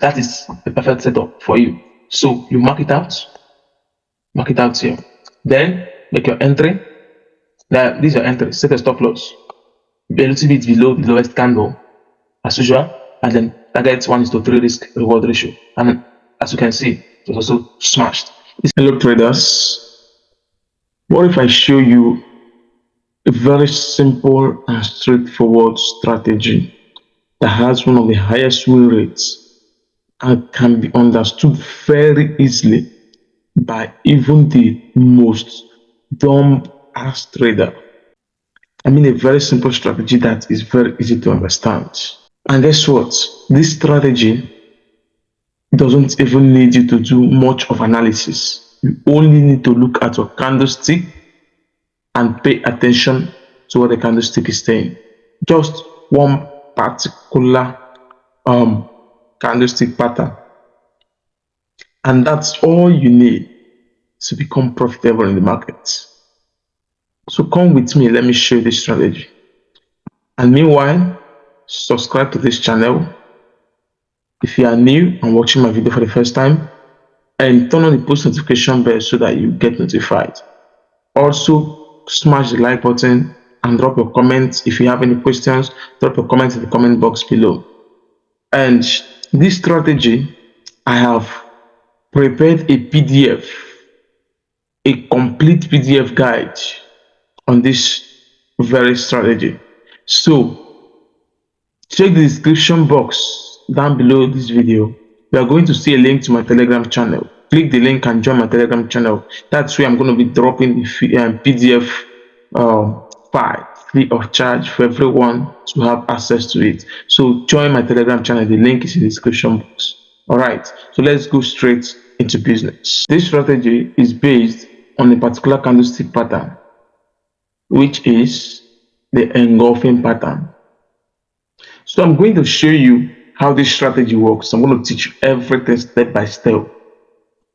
That is the perfect setup for you. So you mark it out here. Then make your entry. Now this is your entry. Set a stop loss. Be a little bit below the lowest candle as usual, and then target 1:3 risk reward ratio. And as you can see, it was also smashed. Hello traders. What if I show you a very simple and straightforward strategy that has one of the highest win rates and can be understood very easily by even the most dumb ass trader? I mean, a very simple strategy that is very easy to understand. And guess what? This strategy doesn't even need you to do much of analysis. You only need to look at your candlestick and pay attention to what the candlestick is saying. Just one particular candlestick pattern. And that's all you need to become profitable in the market. So come with me, let me show you this strategy. And meanwhile, subscribe to this channel if you are new and watching my video for the first time, and turn on the post notification bell so that you get notified. Also, smash the like button and drop your comments. If you have any questions, drop your comments in the comment box below. And this strategy, I have prepared a PDF, a complete PDF guide on this very strategy. So check the description box down below this video. You are going to see a link to my Telegram channel. Click the link and join my Telegram channel. That's where I'm going to be dropping the PDF file free of charge for everyone to have access to it. So join my Telegram channel. The link is in the description box. All right, so let's go straight into business. This strategy is based on a particular candlestick pattern, which is the engulfing pattern. So I'm going to show you how this strategy works. I'm going to teach you everything step by step.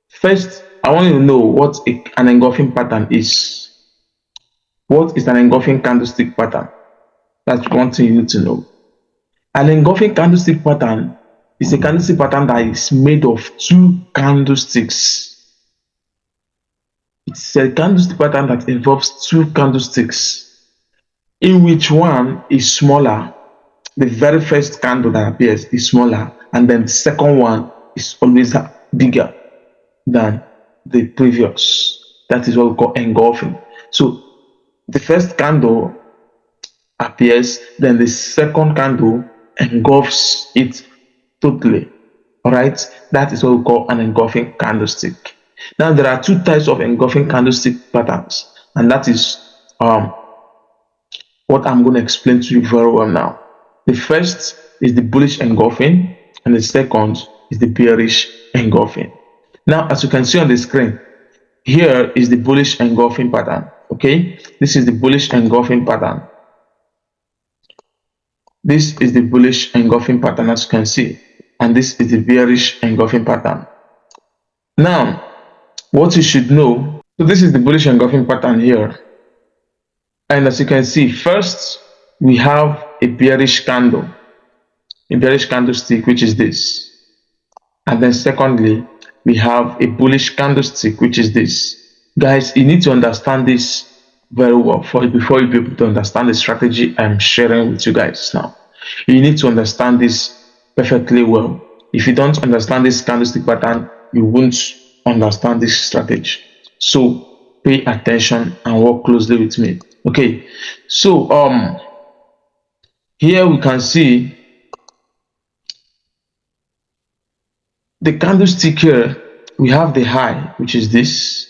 First, I want you to know what an engulfing pattern is. What is an engulfing candlestick pattern? That's one thing you need to know. An engulfing candlestick pattern is a candlestick pattern that is made of two candlesticks. It's a candlestick pattern that involves two candlesticks, in which one is smaller. The very first candle that appears is smaller, and then the second one is always bigger than the previous. That is what we call engulfing. So the first candle appears, then the second candle engulfs it totally. All right, that is what we call an engulfing candlestick. Now there are two types of engulfing candlestick patterns, and that is what I'm going to explain to you very well now. The first is the bullish engulfing, and the second is the bearish engulfing. Now, as you can see on the screen, here is the bullish engulfing pattern. Okay, this is the bullish engulfing pattern. This is the bullish engulfing pattern, as you can see, and this is the bearish engulfing pattern. Now, what you should know, so this is the bullish engulfing pattern here, and as you can see, first we have a bearish candle, a bearish candlestick, which is this, and then secondly we have a bullish candlestick, which is this. Guys, you need to understand this very well before you be able to understand the strategy I'm sharing with you guys now. You need to understand this perfectly well. If you don't understand this candlestick pattern, you won't understand this strategy. So pay attention and work closely with me. Okay, so here we can see the candlestick here. We have the high, which is this.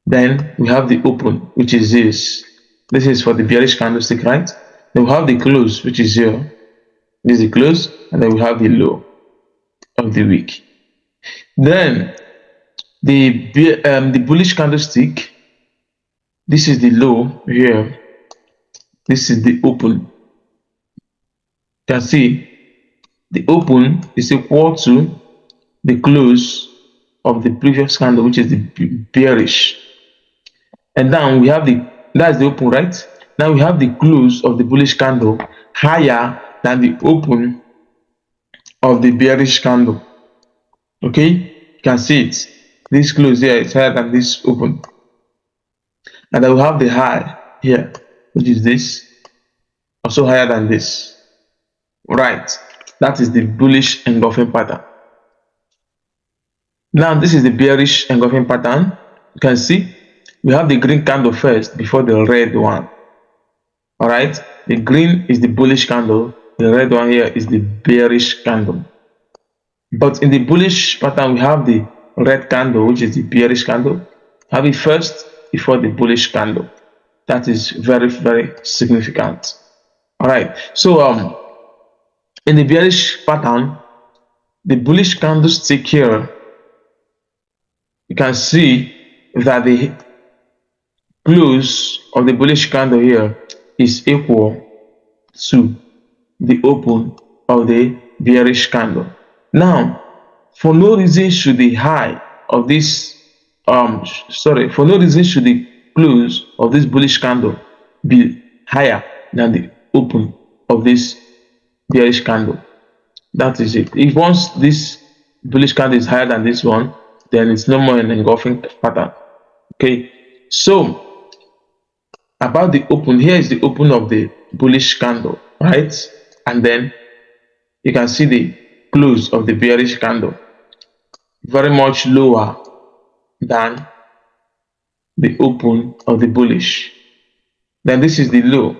Then we have the open, which is this. This is for the bearish candlestick, right? Then we have the close, which is here. This is the close, and then we have the low of the week. Then the bullish candlestick. This is the low here. This is the open. You can see the open is equal to the close of the previous candle, which is the bearish. And now we have that's the open, right? Now we have the close of the bullish candle higher than the open of the bearish candle. Okay, you can see it. This close here is higher than this open, and I will have the high here, which is this, also higher than this. Right, that is the bullish engulfing pattern. Now this is the bearish engulfing pattern. You can see we have the green candle first before the red one. All right, the green is the bullish candle, the red one here is the bearish candle. But in the bullish pattern, we have the red candle, which is the bearish candle. Have it first before the bullish candle. That is very, very significant. All right. So in the bearish pattern, the bullish candlestick here, you can see that the close of the bullish candle here is equal to the open of the bearish candle. Now, for no reason should the high of this for no reason should the close of this bullish candle be higher than the open of this bearish candle. That is it. If once this bullish candle is higher than this one, then it's no more an engulfing pattern. Okay, so about the open, here is the open of the bullish candle, right? And then you can see the close of the bearish candle, very much lower than the open of the bullish. Then this is the low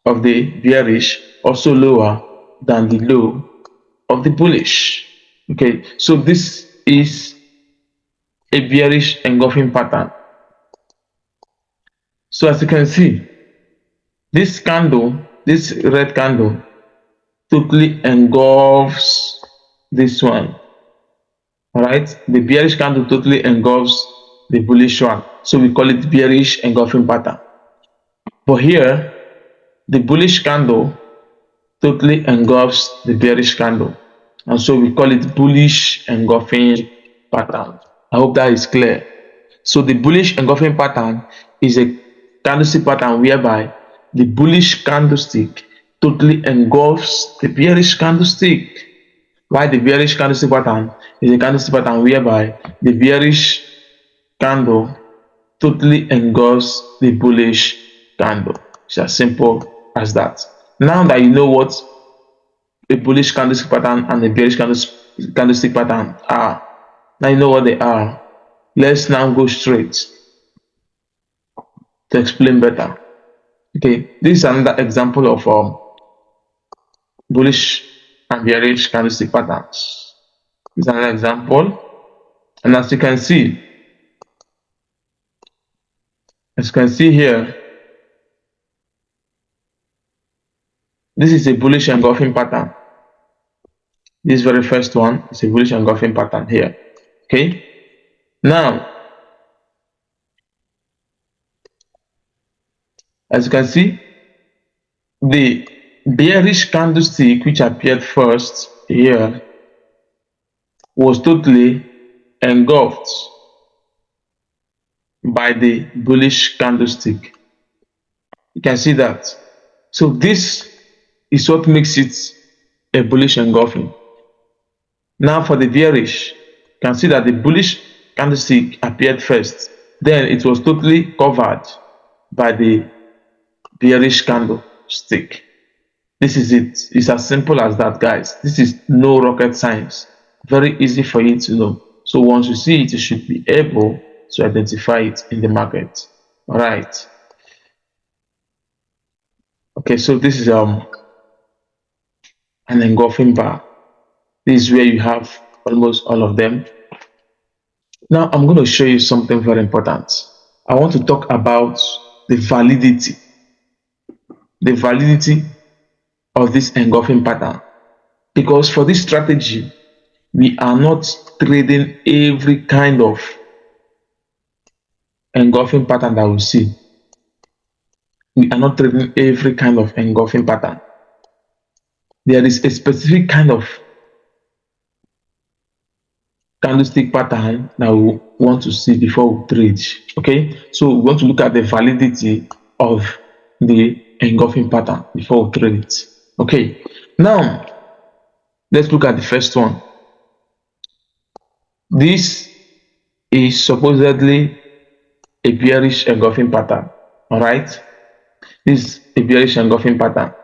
of the bearish, also lower than the low of the bullish. Okay, so this is a bearish engulfing pattern. So as you can see, this candle, this red candle, totally engulfs this one. All right, the bearish candle totally engulfs the bullish one, so we call it bearish engulfing pattern. But here, the bullish candle totally engulfs the bearish candle, and so we call it bullish engulfing pattern. I hope that is clear. So the bullish engulfing pattern is a candlestick pattern whereby the bullish candlestick totally engulfs the bearish candlestick. While the bearish candlestick pattern is a candlestick pattern whereby the bearish candle totally engulfs the bullish candle. It's as simple as that. Now that you know what a bullish candlestick pattern and a bearish candlestick pattern are, now you know what they are. Let's now go straight to explain better. Okay, this is another example of bullish and bearish candlestick patterns. This is another example, and as you can see here, this is a bullish engulfing pattern. This very first one is a bullish engulfing pattern here. Okay, now as you can see, the bearish candlestick which appeared first here was totally engulfed by the bullish candlestick. You can see that. So this is what makes it a bullish engulfing. Now for the bearish, you can see that the bullish candlestick appeared first, then it was totally covered by the bearish candlestick. This is it. It's as simple as that, guys. This is no rocket science. Very easy for you to know. So once you see it, you should be able to identify it in the market. All right. Okay, so this is an engulfing bar. This is where you have almost all of them. Now I'm going to show you something very important. I want to talk about the validity of this engulfing pattern, because for this strategy we are not trading every kind of engulfing pattern that we see. We are not trading every kind of engulfing pattern. There is a specific kind of candlestick pattern that we want to see before we trade. Okay, so we want to look at the validity of the engulfing pattern before we trade it. Okay, now Let's look at the first one. This is supposedly a bearish engulfing pattern. All right, this is a bearish engulfing pattern.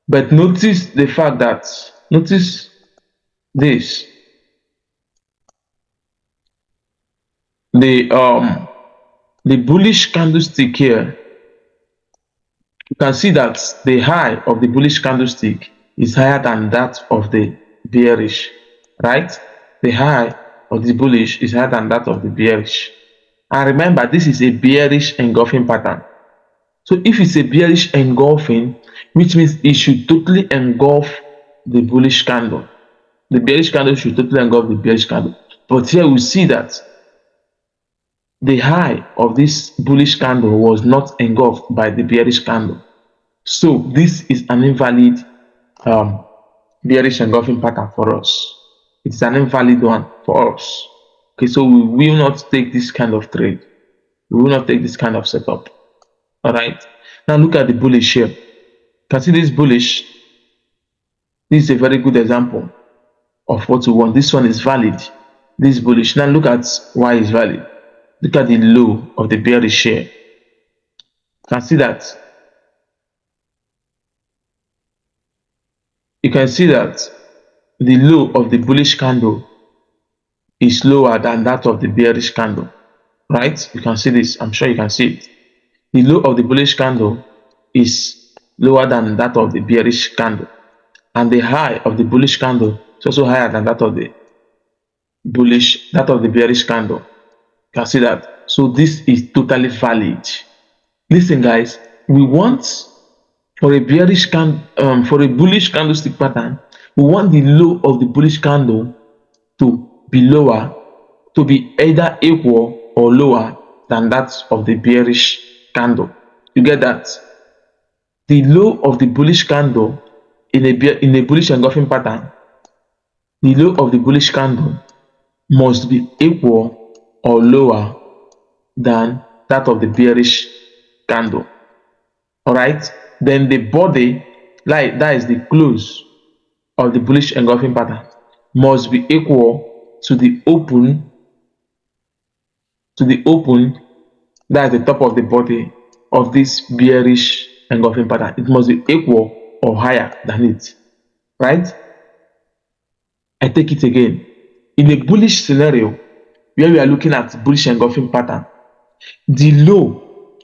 But notice the fact that, notice this, the bullish candlestick here. You can see that the high of the bullish candlestick is higher than that of the bearish, right? The high of the bullish is higher than that of the bearish. And remember, this is a bearish engulfing pattern. So if it's a bearish engulfing, which means it should totally engulf the bullish candle. The bearish candle should totally engulf the bearish candle. But here we see that the high of this bullish candle was not engulfed by the bearish candle. So this is an invalid bearish engulfing pattern for us. It's an invalid one for us. Okay, so we will not take this kind of trade. We will not take this kind of setup. All right. Now look at the bullish here. You can see this bullish. This is a very good example of what we want. This one is valid. This bullish. Now look at why it's valid. Look at the low of the bearish here. You can see that. You can see that the low of the bullish candle is lower than that of the bearish candle, right? You can see this. I'm sure you can see it. The low of the bullish candle is lower than that of the bearish candle, and the high of the bullish candle is also higher than that of the bearish candle. You can see that. So this is totally valid. Listen, guys, we want for a bullish candlestick pattern, we want the low of the bullish candle to be lower, to be either equal or lower than that of the bearish candle. You get that? The low of the bullish candle in a bullish engulfing pattern, the low of the bullish candle must be equal or lower than that of the bearish candle. All right, then the body, like that is the close of the bullish engulfing pattern, must be equal to the open, that is the top of the body of this bearish engulfing pattern. It must be equal or higher than it, right? I take it again. In a bullish scenario where we are looking at bullish engulfing pattern, the low,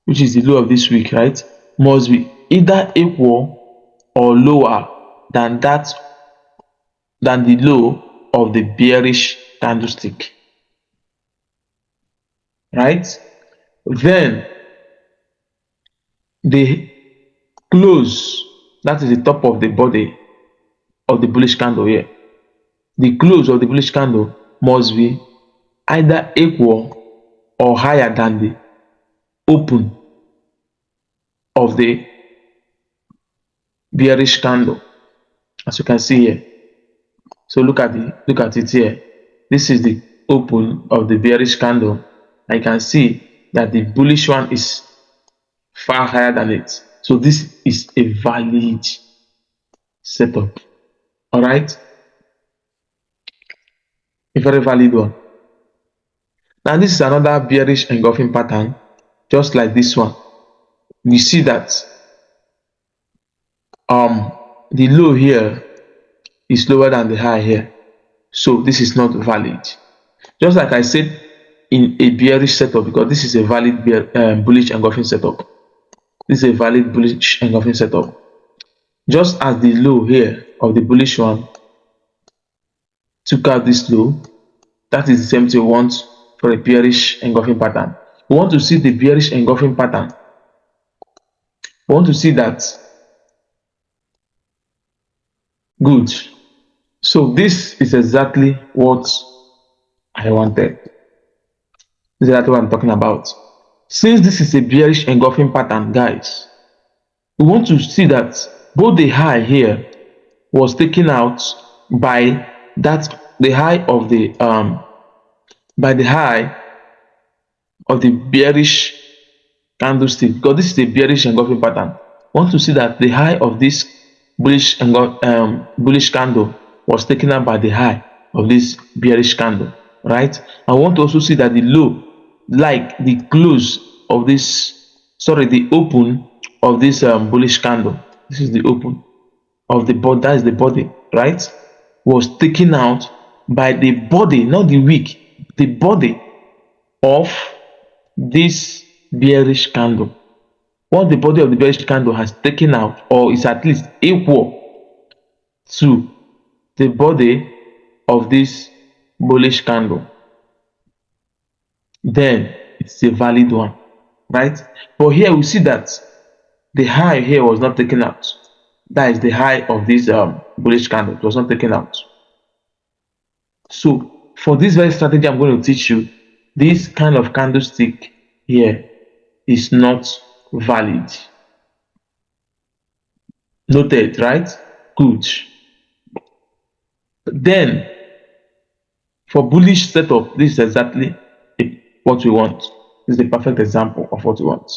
which is the low of this week, right, must be either equal or lower than the low of the bearish candlestick, right? Then the close, that is the top of the body of the bullish candle here, the close of the bullish candle must be either equal or higher than the open of the bearish candle, as you can see here. So look at it here. This is the open of the bearish candle. I can see that the bullish one is far higher than it. So this is a valid setup. All right, a very valid one. Now this is another bearish engulfing pattern, just like this one. You see that the low here is lower than the high here, so this is not valid. Just like I said in a bearish setup, because this is a valid bullish engulfing setup. This is a valid bullish engulfing setup. Just as the low here of the bullish one took out this low, that is the same thing we want for a bearish engulfing pattern. We want to see the bearish engulfing pattern. We want to see that. Good. So this is exactly what I wanted. This is exactly what I'm talking about. Since this is a bearish engulfing pattern, guys, we want to see that both the high here was taken out by the high of the bearish candlestick, because this is a bearish engulfing pattern. We want to see that the high of this bullish candle was taken out by the high of this bearish candle, right? I want to also see that the low, like the close of this, sorry, the open of this bullish candle, this is the open of the body, that is the body, right, was taken out by the body, not the wick, the body of this bearish candle. What the body of the bearish candle has taken out, or is at least equal to the body of this bullish candle, then it's a valid one, right? But here we see that the high here was not taken out. That is the high of this bullish candle. It was not taken out. So for this very strategy I'm going to teach you, this kind of candlestick here is not valid. Noted, right? Good. Then for bullish setup, this is exactly what we want. This is the perfect example of what we want.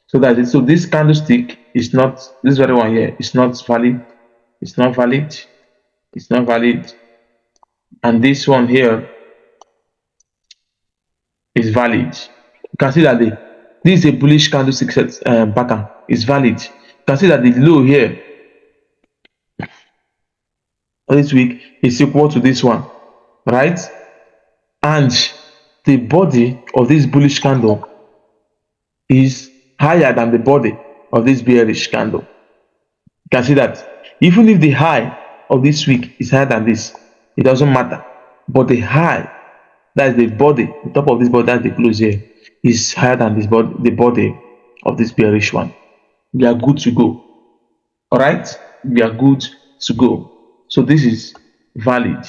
So that is, so this candlestick is not, this very one here is not valid. It's not valid. It's not valid. And this one here is valid. You can see that this is a bullish candlestick pattern. Is valid. You can see that the low here this week is equal to this one, right? And the body of this bullish candle is higher than the body of this bearish candle. You can see that even if the high of this week is higher than this, it doesn't matter. But the high, that is the body, the top of this body, that's the close here, is higher than this body, the body of this bearish one. We are good to go. All right, we are good to go. So this is valid.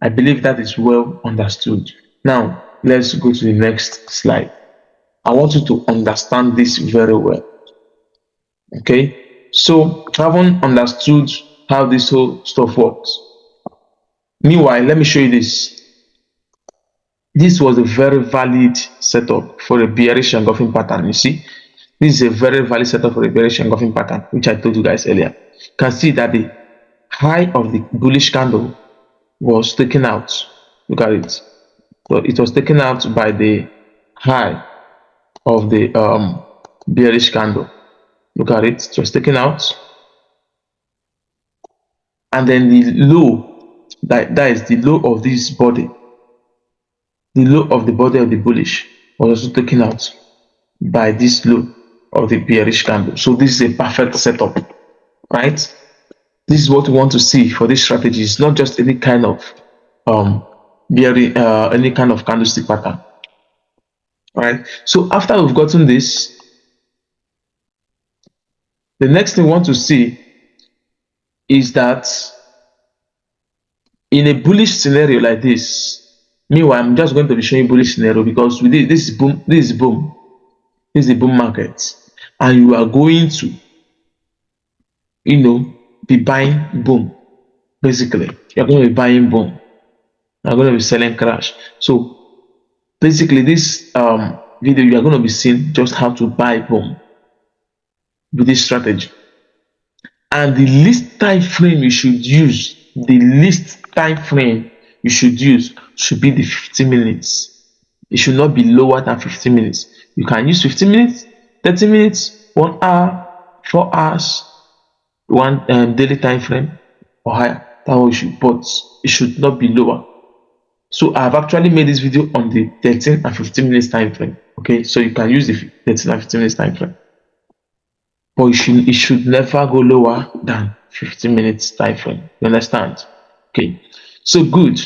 I believe that is well understood. Now let's go to the next slide. I want you to understand this very well. Okay, so having understood how this whole stuff works, meanwhile, let me show you this. This was a very valid setup for a bearish engulfing pattern. You see, this is a very valid setup for a bearish engulfing pattern, which I told you guys earlier. You can see that the high of the bullish candle was taken out. Look at it. So it was taken out by the high of the bearish candle. Look at it. It was taken out. And then the low, that is the low of this body. The low of the body of the bullish was also taken out by this low of the bearish candle. So this is a perfect setup, right? This is what we want to see for this strategy. It's not just any kind of any kind of candlestick pattern. All right. So after we've gotten this, the next thing we want to see is that in a bullish scenario like this, meanwhile, I'm just going to be showing bullish scenario because with this is boom, this is boom, this is the boom market, and you are going to, be buying boom. Basically, you're going to be buying boom. You're going to be selling crash. So basically, this video, you are going to be seeing just how to buy boom with this strategy. And the least time frame you should use, the least time frame you should use should be the 15 minutes. It should not be lower than 15 minutes. You can use 15 minutes, 30 minutes, 1 hour, 4 hours, one daily time frame or higher. That one you should, but it should not be lower. So I've actually made this video on the 13 and 15 minutes time frame. Okay, so you can use the 13 and 15 minutes time frame, but it should never go lower than 15 minutes time frame. You understand? Okay, so good.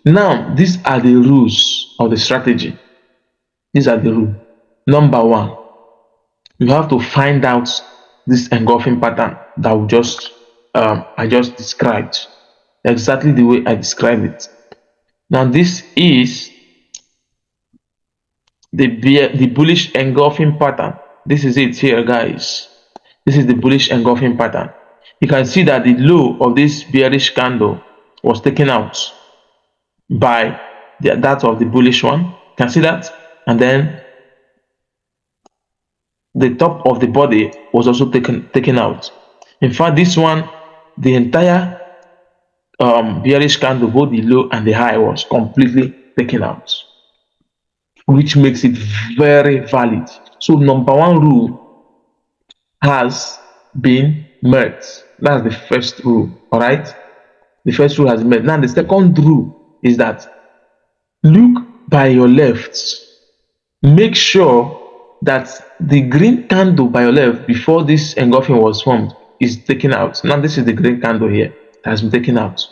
Now these are the rules of the strategy. These are the rules. Number one, you have to find out this engulfing pattern that I just described, exactly the way I described it. Now this is the bullish engulfing pattern. This is it here, guys. This is the bullish engulfing pattern. You can see that the low of this bearish candle was taken out by that of the bullish one. You can see that, and then the top of the body was also taken out. In fact, this one, the entire bearish candle, both the low and the high, was completely taken out, which makes it very valid. So number one rule has been met. That's the first rule. All right, the first rule has been met. Now the second rule is that look by your left. Make sure that the green candle by your left before this engulfing was formed is taken out. Now this is the green candle here that has been taken out,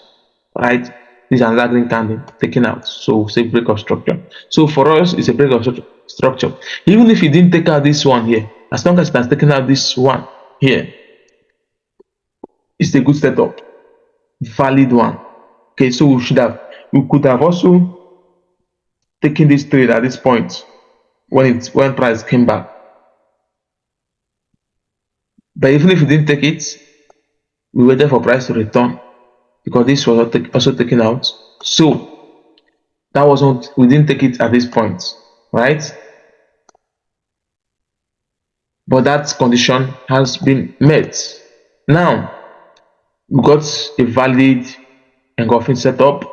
right? This is another green candle taken out. So it's a break of structure. So for us, it's a break of structure. Even if you didn't take out this one here, as long as it has taken out this one here, it's a good setup, valid one. Okay, so we could have also taken this trade at this point when price came back. But even if we didn't take it, we waited for price to return because this was also taken out. So that wasn't, we didn't take it at this point, right? But that condition has been met. Now we got a valid engulfing setup.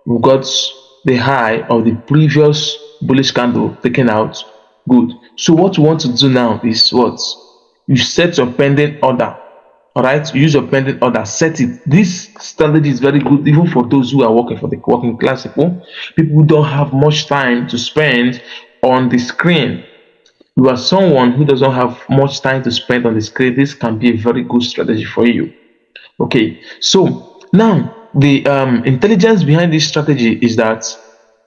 We got the high of the previous bullish candle taken out. Good. So what you want to do now is what? You set your pending order. All right, use your pending order, set it. This strategy is very good even for those who are working for the working class people who don't have much time to spend on the screen. You are someone who doesn't have much time to spend on the screen. This can be a very good strategy for you. Okay, so now the intelligence behind this strategy is that,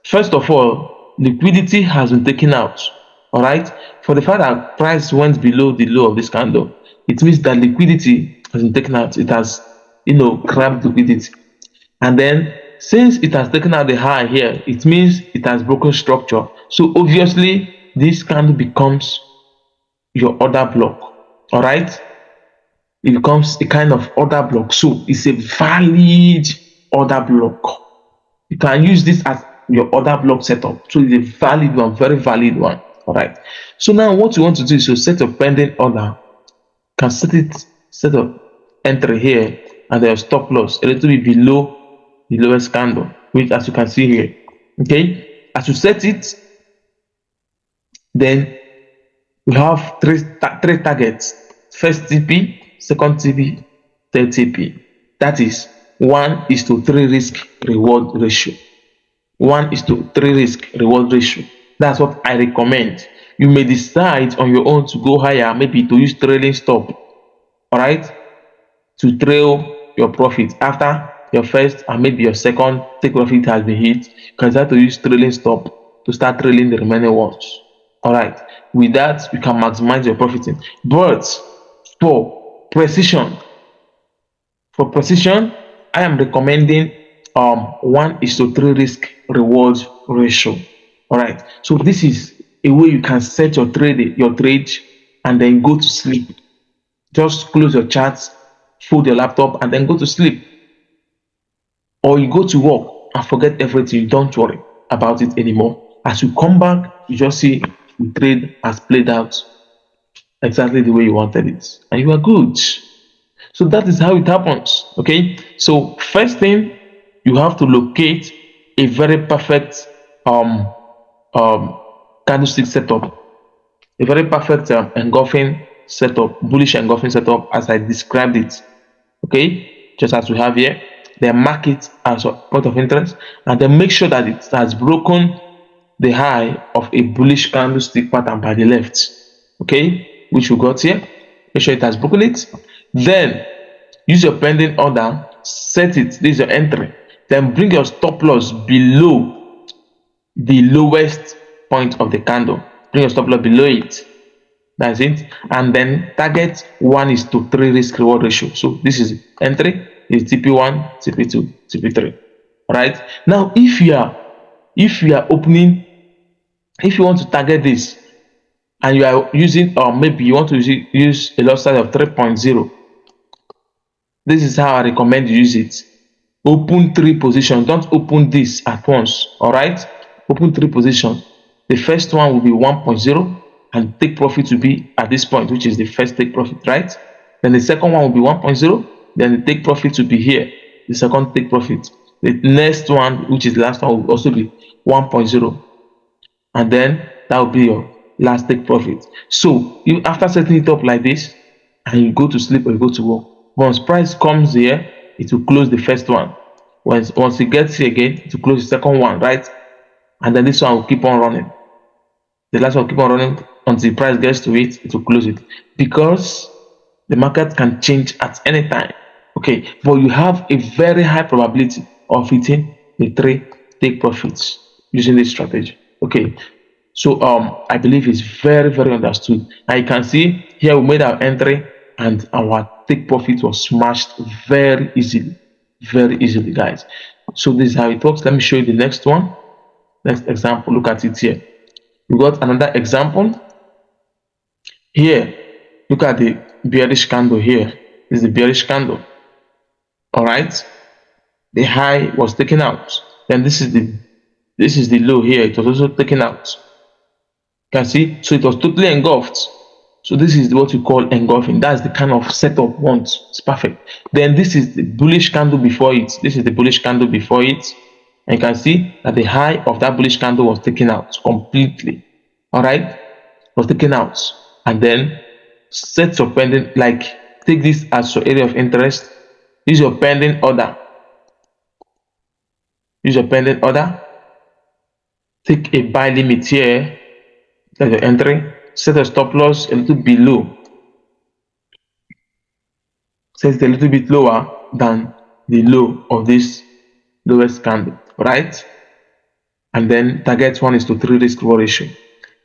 first of all, liquidity has been taken out. All right, for the fact that price went below the low of this candle, it means that liquidity has been taken out. It has, grabbed liquidity, and then since it has taken out the high here, it means it has broken structure. So obviously, this candle becomes your order block. All right, it becomes a kind of order block. So it's a valid order block. You can use this as your order block setup. So it's a valid one, very valid one. All right. So now what you want to do is to set a pending order. You can set up entry here, and then stop loss a little bit below the lowest candle, which as you can see here. Okay. As you set it, then we have three targets: first TP, second TP, third TP. That is 1:3 risk reward ratio. 1:3 risk reward ratio. That's what I recommend. You may decide on your own to go higher, maybe to use trailing stop, all right, to trail your profit after your first and maybe your second take profit has been hit. You can start to use trailing stop to start trailing the remaining ones. All right, with that you can maximize your profiting. But for precision, I am recommending 1:3 risk reward ratio. All right, so this is a way you can set your trade and then go to sleep. Just close your charts, fold your laptop, and then go to sleep. Or you go to work and forget everything. Don't worry about it anymore. As you come back, you just see the trade has played out exactly the way you wanted it, and you are good. So that is how it happens. Okay, so first thing, you have to locate a very perfect candlestick setup, a very perfect engulfing setup, bullish engulfing setup as I described it. Okay, just as we have here, then mark it as a point of interest, and then make sure that it has broken the high of a bullish candlestick pattern by the left. Okay, which we got here. Make sure it has broken it. Then use your pending order, set it. This is your entry. Then bring your stop loss below the lowest point of the candle. Bring your stop loss below it. That's it. And then target 1:3 risk reward ratio. So this is entry, is TP1, TP2, TP3. All right. Now, if you are opening, if you want to target this, and you are using, or maybe you want to use a lot size of 3.0, this is how I recommend you use it. Open 3 positions. Don't open this at once. All right. Open 3 positions. The first one will be 1.0, and take profit will be at this point, which is the first take profit, right? Then the second one will be 1.0. Then the take profit will be here, the second take profit. The next one, which is the last one, will also be 1.0. And then that will be your last take profit. So you, after setting it up like this, and you go to sleep or you go to work, once price comes here, it will close the first one. Once it gets here again, it will close the second one, right? And then this one will keep on running. The last one will keep on running until the price gets to it, it will close it. Because the market can change at any time. Okay, but you have a very high probability of hitting the 3 take profits using this strategy. Okay, so I believe it's very, very understood. And you can see here we made our entry and our take profit was smashed very easily, guys. So this is how it works. Let me show you the next one. Next example, look at it here. We got another example here. Look at the bearish candle here. This is the bearish candle. All right, the high was taken out. Then this is the low here. It was also taken out. You can see, so it was totally engulfed. So this is what we call engulfing. That's the kind of setup we want. It's perfect. Then this is the bullish candle before it. This is the bullish candle before it. And you can see that the high of that bullish candle was taken out completely. All right, was taken out. And then set your pending, like take this as your area of interest. Use your pending order. Use your pending order. Take a buy limit here. That's your entry. Set a stop loss a little below. Set it a little bit lower than the low of this lowest candle, right? And then target 1:3 risk reward ratio.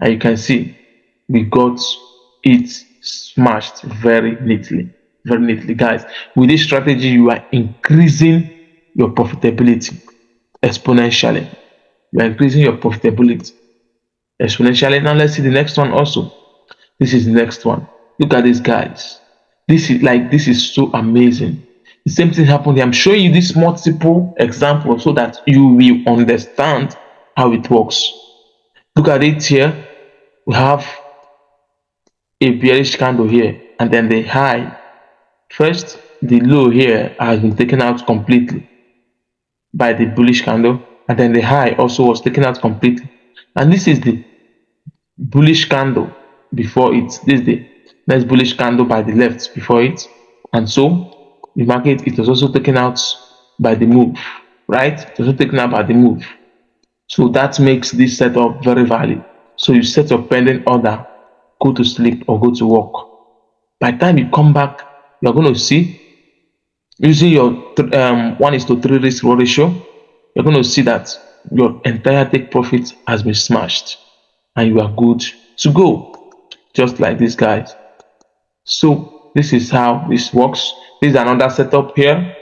And you can see we got it smashed very neatly, guys. With this strategy, you are increasing your profitability exponentially. You are increasing your profitability exponentially. Now let's see the next one also. This is the next one. Look at this, guys. This is so amazing. The same thing happened here. I'm showing you this multiple examples so that you will understand how it works. Look at it here. We have a bearish candle here, and then the high. First, the low here has been taken out completely by the bullish candle, and then the high also was taken out completely. And this is the bullish candle before it. This is the next bullish candle by the left before it. And so the market, it was also taken out by the move, right? It was also taken out by the move. So that makes this setup very valid. So you set your pending order, go to sleep or go to work. By the time you come back, you're going to see, using your 1:3 risk reward ratio, you're going to see that your entire take profit has been smashed and you are good to go, just like this, guys. So this is how this works. This is another setup here.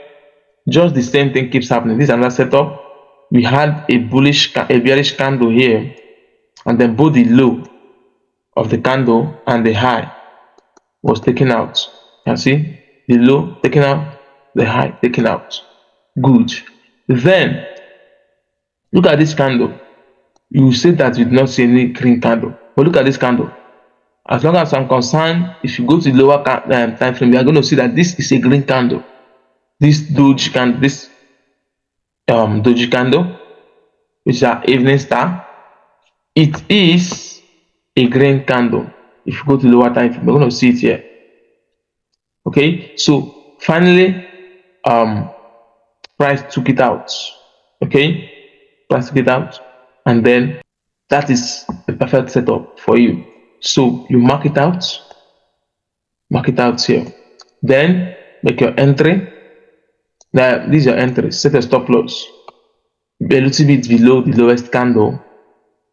Just the same thing keeps happening. This is another setup. We had a bearish candle here, and then both the low of the candle and the high was taken out. You can see the low taken out, the high taken out. Good. Then look at this candle. You say that you did not see any green candle, but look at this candle. As long as I'm concerned, if you go to the lower time frame, you are going to see that this is a green candle. This doji candle, which is our evening star, it is a green candle. If you go to the lower time frame, you're going to see it here. Okay, so finally, price took it out. Okay, price took it out, and then that is the perfect setup for you. So you mark it out here. Then make your entry. Now this is your entry. Set a stop loss a little bit below the lowest candle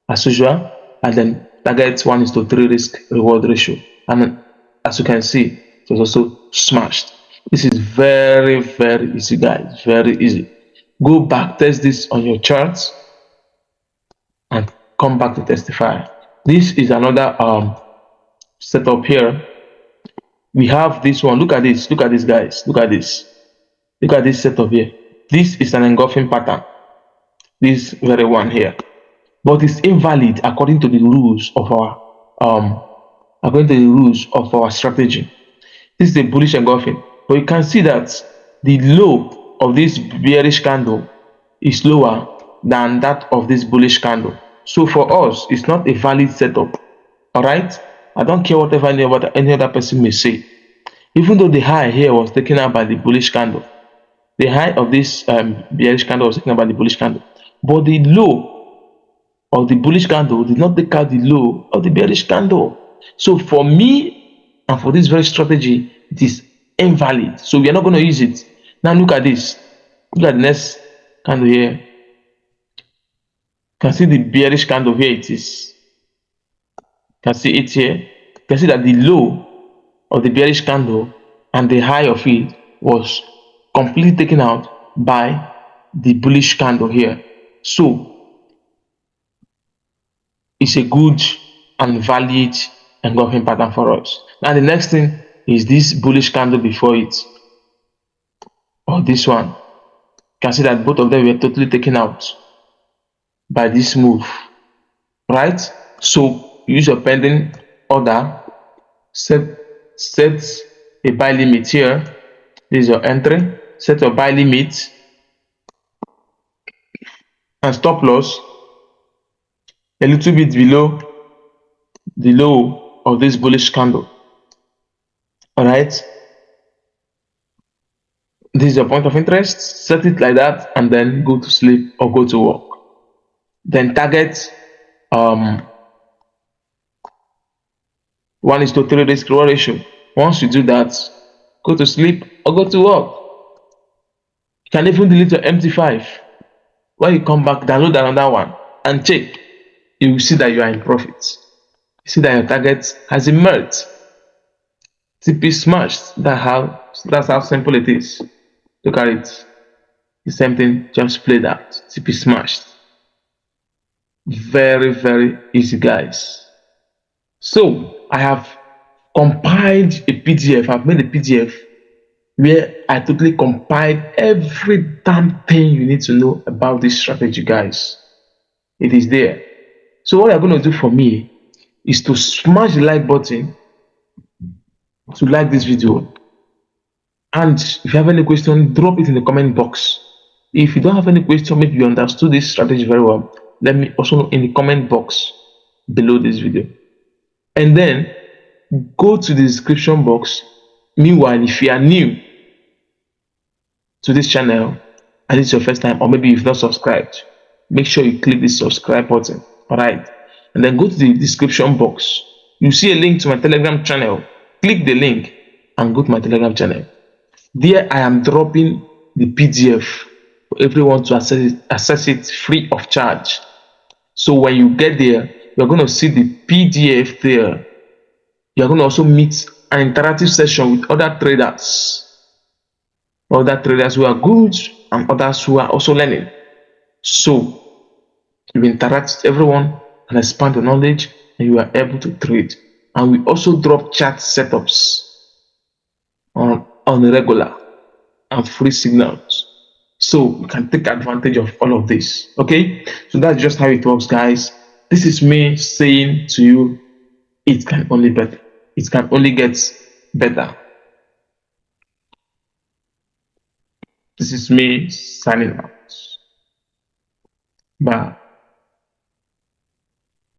as usual, and then target 1:3 risk reward ratio. And as you can see, it was also smashed. This is very, very easy, guys. Very easy. Go back, test this on your charts, and come back to testify. This is another setup here. We have this one. Look at this, guys. Look at this setup here. This is an engulfing pattern, this very one here, but it's invalid according to the rules of our according to the rules of our strategy. This is a bullish engulfing, but you can see that the low of this bearish candle is lower than that of this bullish candle. So for us, it's not a valid setup. All right, I don't care whatever any other person may say. Even though the high here was taken out by the bullish candle, the high of this bearish candle was taken out by the bullish candle, but the low of the bullish candle did not take out the low of the bearish candle. So for me and for this very strategy, it is invalid. So we are not going to use it. Now look at this. Look at the next candle here. You can see the bearish candle here. It is. You can see it here. You can see that the low of the bearish candle and the high of it was completely taken out by the bullish candle here. So it's a good and valid engulfing pattern for us. Now the next thing is this bullish candle before it, or this one. You can see that both of them were totally taken out by this move, right? So use your pending order, set a buy limit here. This is your entry. Set your buy limit and stop loss a little bit below the low of this bullish candle. All right, this is your point of interest. Set it like that and then go to sleep or go to work. Then target 1:3 risk reward ratio. Once you do that, go to sleep or go to work. You can even delete your MT5. When you come back, download another one and check. You will see that you are in profit. You see that your target has emerged. TP smashed. That's how simple it is. Look at it. The same thing just played out. TP smashed. Very, very easy, guys. So I have compiled a PDF. I've made a PDF where I totally compiled every damn thing you need to know about this strategy, guys. It is there. So what you're going to do for me is to smash the like button to like this video. And if you have any question, drop it in the comment box. If you don't have any question, maybe you understood this strategy very well, let me also know in the comment box below this video. And then go to the description box. Meanwhile, if you are new to this channel and it's your first time, or maybe you've not subscribed, make sure you click the subscribe button. All right, and then go to the description box. You see a link to my Telegram channel. Click the link and go to my Telegram channel. There I am dropping the PDF for everyone to access it free of charge. So when you get there, you're going to see the PDF there. You're going to also meet an interactive session with other traders who are good and others who are also learning. So you interact with everyone and expand your knowledge, and you are able to trade. And we also drop chart setups on the regular and free signals, so you can take advantage of all of this. Okay, so that's just how it works, guys. This is me saying to you, it can only get better. This is me signing out. Bye.